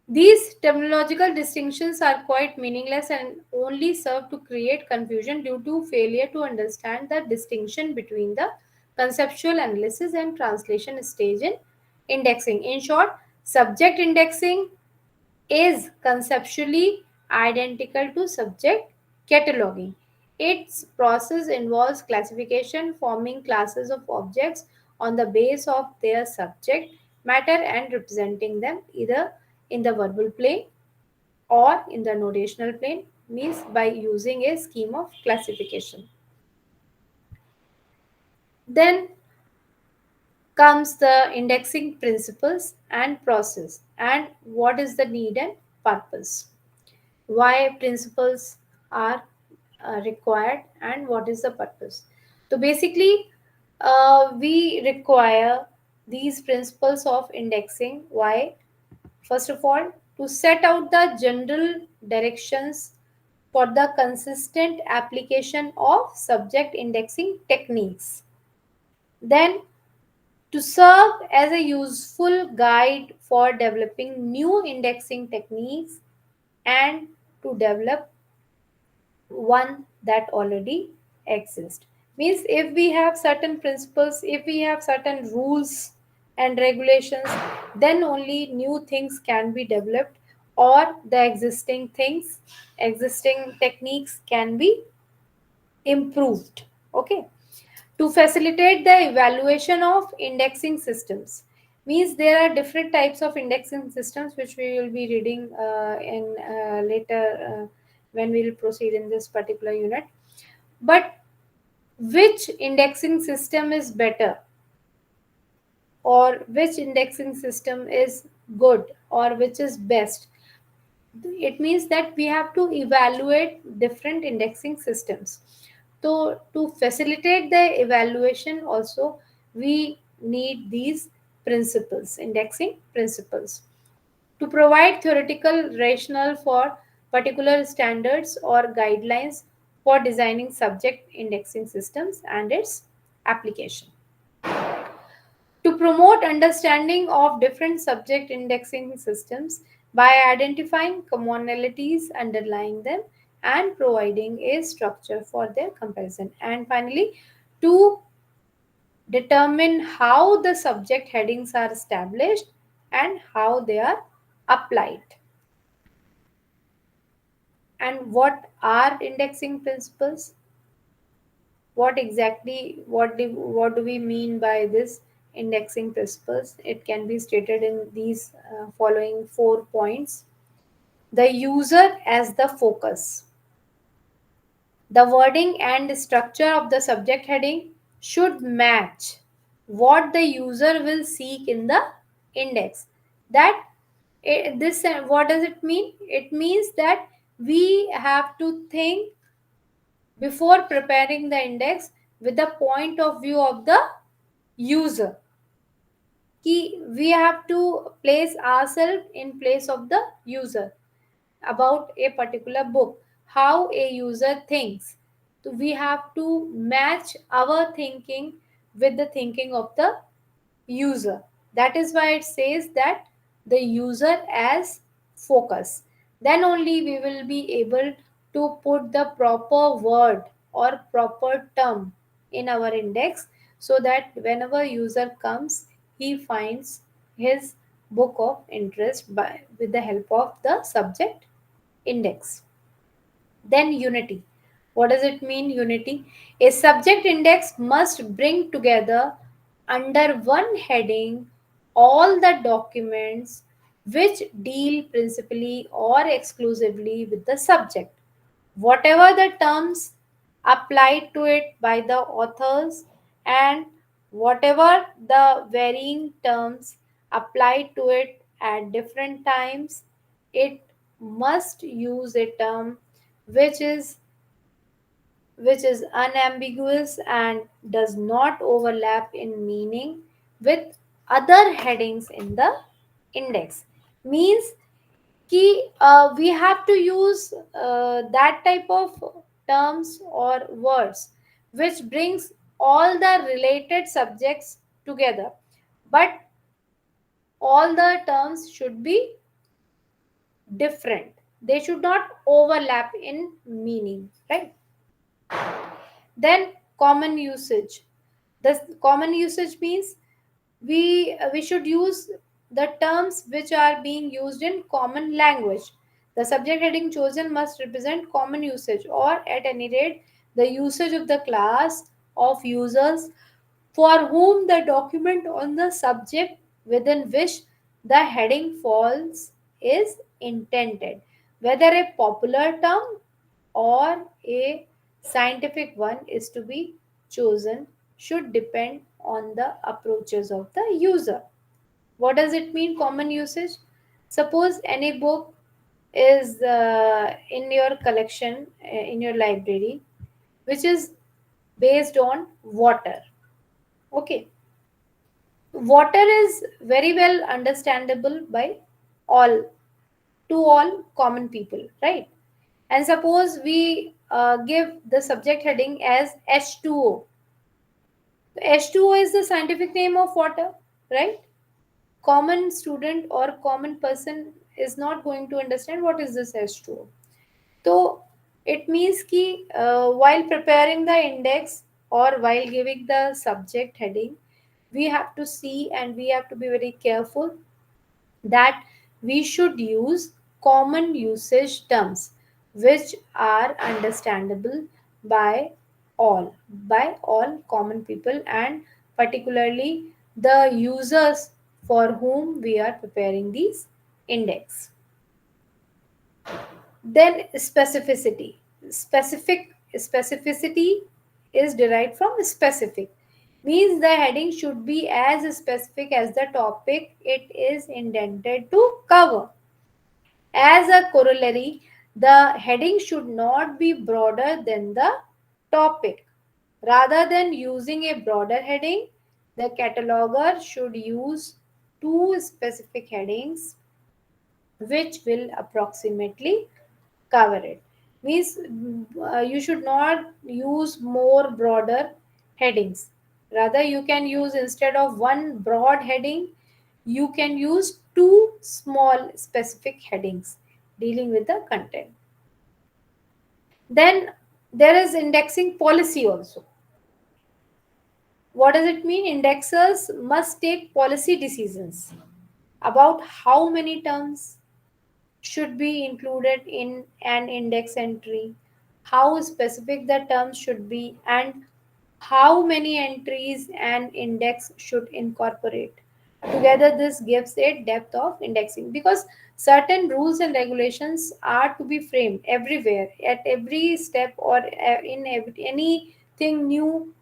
These terminological distinctions are quite meaningless and only serve to create confusion due to failure to understand the distinction between the conceptual analysis and translation stage in indexing. In short, subject indexing is conceptually identical to subject cataloging. Its process involves classification, forming classes of objects on the base of their subject matter and representing them either in the verbal plane or in the notational plane, means by using a scheme of classification. Then comes the indexing principles and process, and what is the need and purpose, why principles are required, and what is the purpose. So basically we require these principles of indexing. Why? First of all, to set out the general directions for the consistent application of subject indexing techniques. Then to serve as a useful guide for developing new indexing techniques and to develop one that already exists. Means if we have certain principles, if we have certain rules and regulations, then only new things can be developed, or the existing things, existing techniques can be improved. Okay. To facilitate the evaluation of indexing systems, means there are different types of indexing systems which we will be reading in later when we will proceed in this particular unit. But which indexing system is better, or which indexing system is good, or which is best? It means that we have to evaluate different indexing systems. So to facilitate the evaluation also, we need these principles, indexing principles, to provide theoretical rationale for particular standards or guidelines for designing subject indexing systems and its application. To promote understanding of different subject indexing systems by identifying commonalities underlying them and providing a structure for their comparison. And finally, to determine how the subject headings are established and how they are applied. And what are indexing principles? What do we mean by this indexing principles? It can be stated in these following 4 points. The user as the focus. The wording and structure of the subject heading should match what the user will seek in the index. That this what does it mean? It means that we have to think before preparing the index with the point of view of the user. We have to place ourselves in place of the user about a particular book, how a user thinks. So we have to match our thinking with the thinking of the user. That is why it says that the user as focus. Then only we will be able to put the proper word or proper term in our index, so that whenever user comes, he finds his book of interest with the help of the subject index. Then unity. What does it mean, unity? A subject index must bring together under one heading all the documents which deal principally or exclusively with the subject. Whatever the terms applied to it by the authors, and whatever the varying terms applied to it at different times, it must use a term which is unambiguous and does not overlap in meaning with other headings in the index. Means we have to use that type of terms or words which brings all the related subjects together, but all the terms should be different. They should not overlap in meaning, right? Then common usage. The common usage means we should use the terms which are being used in common language. The subject heading chosen must represent common usage, or at any rate the usage of the class of users for whom the document on the subject within which the heading falls is intended. Whether a popular term or a scientific one is to be chosen should depend on the approaches of the user. What does it mean, common usage? Suppose any book is in your collection, in your library, which is based on water. Okay. Water is very well understandable by all, to all common people, right? And suppose we give the subject heading as H2O. H2O is the scientific name of water, right? Common student or common person is not going to understand what is this H2O. So it means ki while preparing the index or while giving the subject heading, we have to see and we have to be very careful that we should use common usage terms which are understandable by all, by all common people, and particularly the users for whom we are preparing these index. Then specificity is derived from specific, means the heading should be as specific as the topic it is intended to cover. As a corollary, the heading should not be broader than the topic. Rather than using a broader heading, the cataloger should use two specific headings which will approximately cover it. Means you should not use more broader headings. Rather, you can use, instead of one broad heading, you can use two small specific headings dealing with the content. Then there is indexing policy also. What does it mean? Indexers must take policy decisions about how many terms should be included in an index entry, how specific the terms should be, and how many entries an index should incorporate. Together, this gives a depth of indexing, because certain rules and regulations are to be framed everywhere, at every step, or in anything new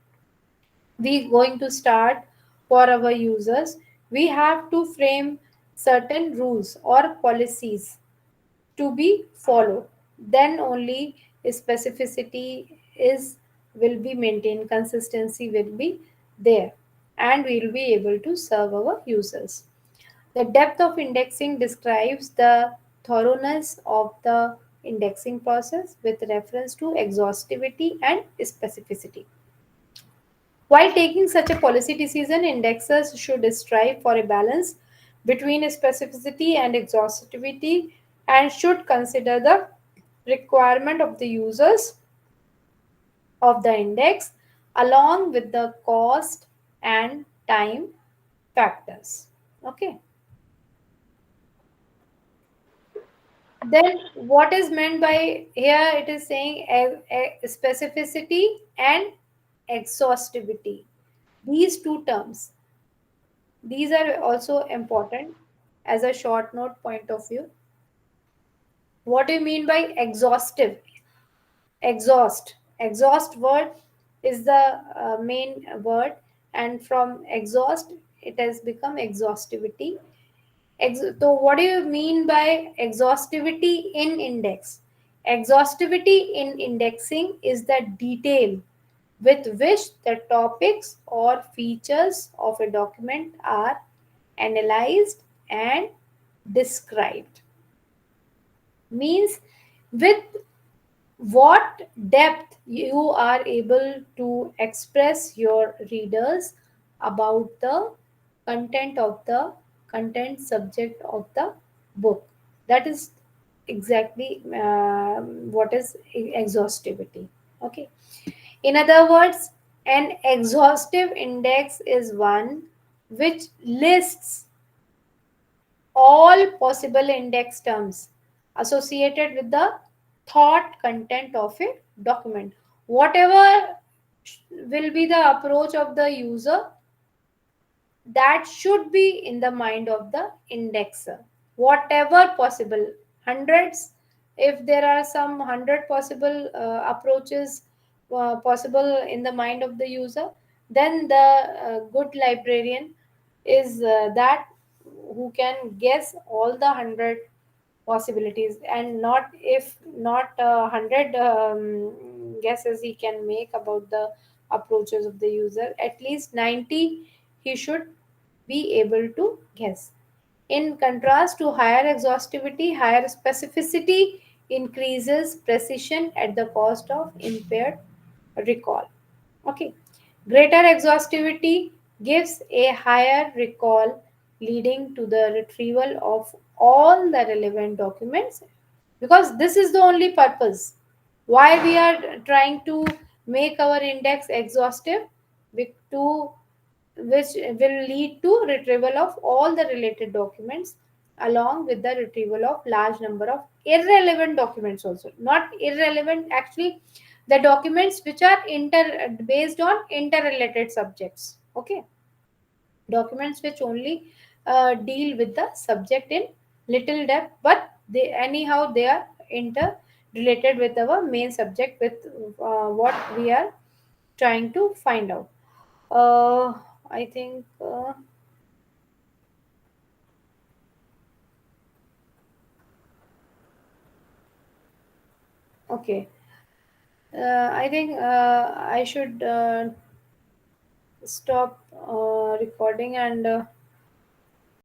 we going to start for our users. We have to frame certain rules or policies to be followed. Then only specificity is will be maintained, consistency will be there, and we will be able to serve our users. The depth of indexing describes the thoroughness of the indexing process with reference to exhaustivity and specificity. While taking such a policy decision, indexers should strive for a balance between specificity and exhaustivity, and should consider the requirement of the users of the index along with the cost and time factors. Okay. Then what is meant by here? It is saying specificity and exhaustivity. These two terms, these are also important as a short note point of view. What do you mean by exhaustive? Exhaust word is the main word, and from exhaust it has become exhaustivity. So what do you mean by exhaustivity in index? Exhaustivity in indexing is the detail with which the topics or features of a document are analyzed and described. Means with what depth you are able to express your readers about the content of the content subject of the book. That is exactly what is exhaustivity. Okay. In other words, an exhaustive index is one which lists all possible index terms associated with the thought content of a document. Whatever will be the approach of the user, that should be in the mind of the indexer. Whatever possible, hundreds, if there are some 100 possible approaches possible in the mind of the user, then the good librarian is that who can guess all the 100 possibilities, and not, if not 100 guesses he can make about the approaches of the user, at least 90 he should be able to guess. In contrast to higher exhaustivity, higher specificity increases precision at the cost of impaired recall. Okay. Greater exhaustivity gives a higher recall, leading to the retrieval of all the relevant documents, because this is the only purpose why we are trying to make our index exhaustive, to which will lead to retrieval of all the related documents, along with the retrieval of large number of irrelevant documents also. Not irrelevant, actually the documents which are based on interrelated subjects. Okay, documents which only deal with the subject in little depth, but they are interrelated with our main subject, with what we are trying to find out. I think okay. I think I should stop recording and